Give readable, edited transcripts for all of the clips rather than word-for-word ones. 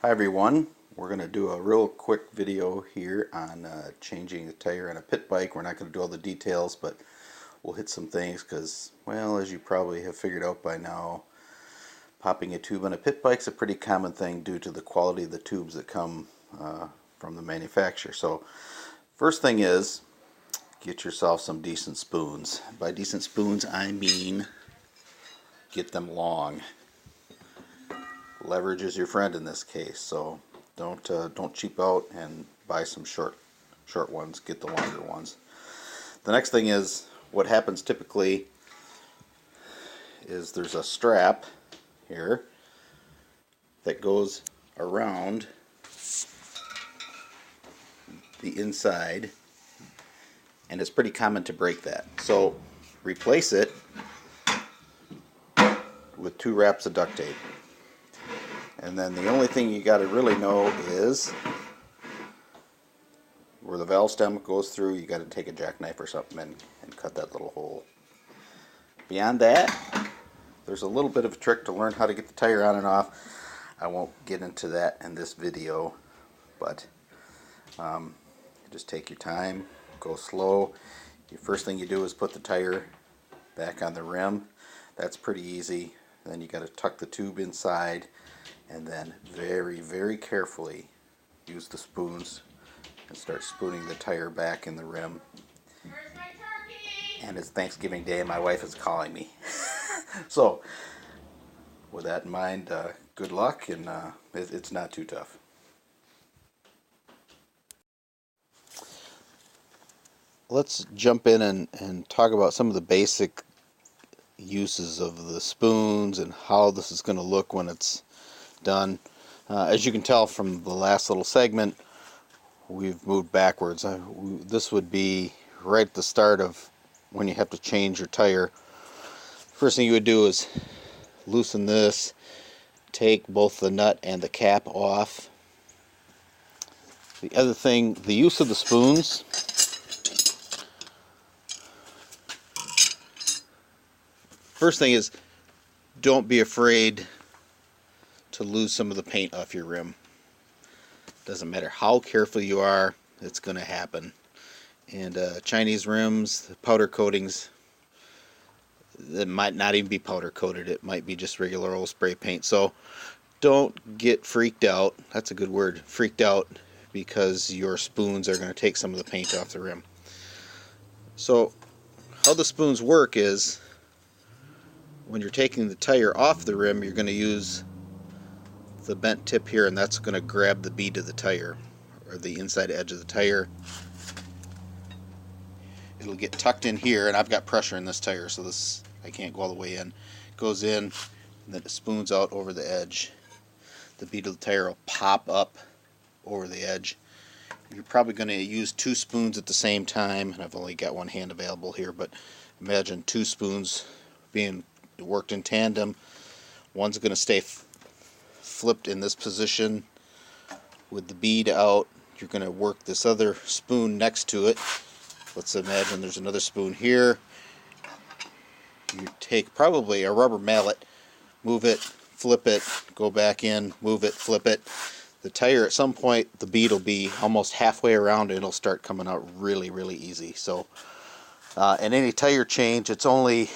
Hi everyone, we're going to do a real quick video here on changing the tire on a pit bike. We're not going to do all the details, but we'll hit some things because, well, as you probably have figured out by now, popping a tube on a pit bike is a pretty common thing due to the quality of the tubes that come from the manufacturer. So first thing is, get yourself some decent spoons. By decent spoons I mean get them long. Leverage is your friend in this case, so don't cheap out and buy some short ones. Get the longer ones. The next thing is, what happens typically is there's a strap here that goes around the inside, and it's pretty common to break that. So replace it with 2 wraps of duct tape. And then the only thing you got to really know is where the valve stem goes through, you got to take a jackknife or something and cut that little hole. Beyond that, there's a little bit of a trick to learn how to get the tire on and off. I won't get into that in this video, but just take your time, go slow. The first thing you do is put the tire back on the rim. That's pretty easy. Then you got to tuck the tube inside, and then very, very carefully use the spoons and start spooning the tire back in the rim. Where's my turkey? And it's Thanksgiving Day and my wife is calling me. So with that in mind, good luck, and it's not too tough. Let's jump in and talk about some of the basic uses of the spoons and how this is going to look when it's done. As you can tell from the last little segment, we've moved backwards. This would be right at the start of when you have to change your tire. First thing you would do is loosen this, take both the nut and the cap off. The other thing, the use of the spoons. First thing is, don't be afraid to lose some of the paint off your rim. Doesn't matter how careful you are, it's going to happen. And Chinese rims, the powder coatings, it might not even be powder coated. It might be just regular old spray paint. So don't get freaked out. That's a good word, freaked out, because your spoons are going to take some of the paint off the rim. So how the spoons work is, when you're taking the tire off the rim, you're going to use the bent tip here, and that's going to grab the bead of the tire, or the inside edge of the tire. It'll get tucked in here, and I've got pressure in this tire, so this, I can't go all the way in. It goes in, and then it spoons out over the edge. The bead of the tire will pop up over the edge. You're probably going to use 2 spoons at the same time, and I've only got one hand available here, but imagine 2 spoons being worked in tandem. One's going to stay flipped in this position with the bead out. You're going to work this other spoon next to it. Let's imagine there's another spoon here. You take probably a rubber mallet, move it, flip it, go back in, move it, flip it. The tire, at some point, the bead will be almost halfway around and it'll start coming out really, really easy. So in any tire change, it's only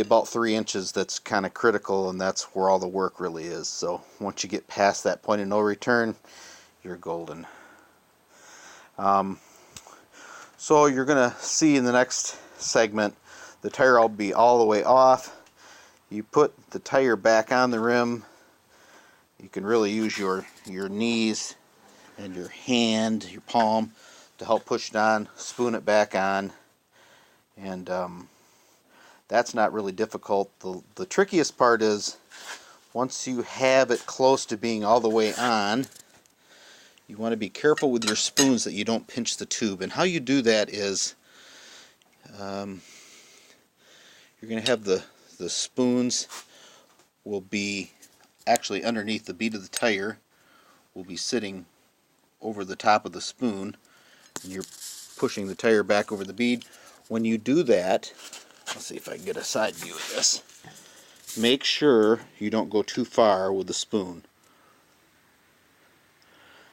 about 3 inches that's kind of critical, and that's where all the work really is. So once you get past that point of no return, you're golden. So you're going to see in the next segment, the tire will be all the way off. You put the tire back on the rim. You can really use your knees and your hand, your palm, to help push it on, spoon it back on, and that's not really difficult. The trickiest part is, once you have it close to being all the way on, you want to be careful with your spoons that you don't pinch the tube. And how you do that is, you're going to have the spoons will be actually underneath the bead of the tire, will be sitting over the top of the spoon, and you're pushing the tire back over the bead. When you do that, let's see if I can get a side view of this. Make sure you don't go too far with the spoon.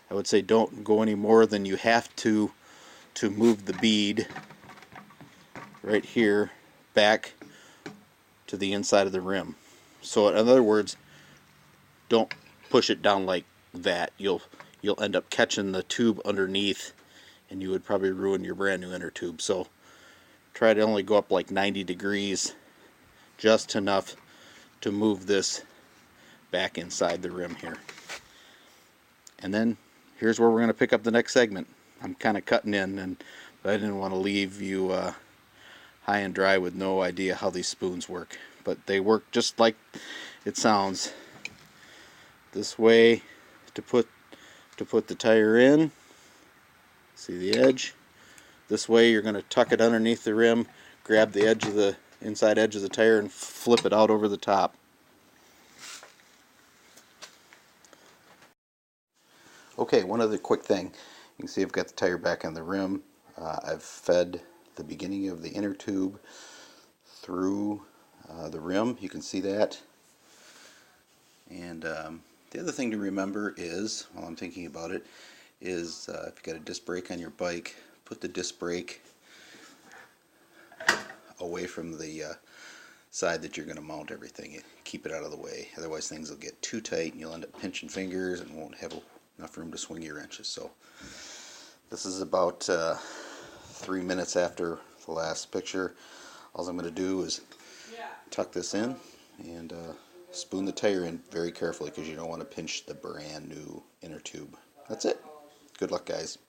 I would say don't go any more than you have to move the bead right here back to the inside of the rim. So in other words, don't push it down like that. You'll end up catching the tube underneath, and you would probably ruin your brand new inner tube. So try to only go up like 90 degrees, just enough to move this back inside the rim here. And then here's where we're going to pick up the next segment. I'm kind of cutting in, but I didn't want to leave you high and dry with no idea how these spoons work. But they work just like it sounds. This way to put the tire in. See the edge? This way you're going to tuck it underneath the rim, grab the edge of the inside edge of the tire and flip it out over the top. Okay, one other quick thing. You can see I've got the tire back on the rim. I've fed the beginning of the inner tube through the rim. You can see that. And the other thing to remember is, while I'm thinking about it, is if you've got a disc brake on your bike, put the disc brake away from the side that you're going to mount everything. Keep it out of the way. Otherwise things will get too tight and you'll end up pinching fingers and won't have enough room to swing your wrenches. So this is about 3 minutes after the last picture. All I'm going to do is tuck this in and spoon the tire in very carefully because you don't want to pinch the brand new inner tube. That's it. Good luck, guys.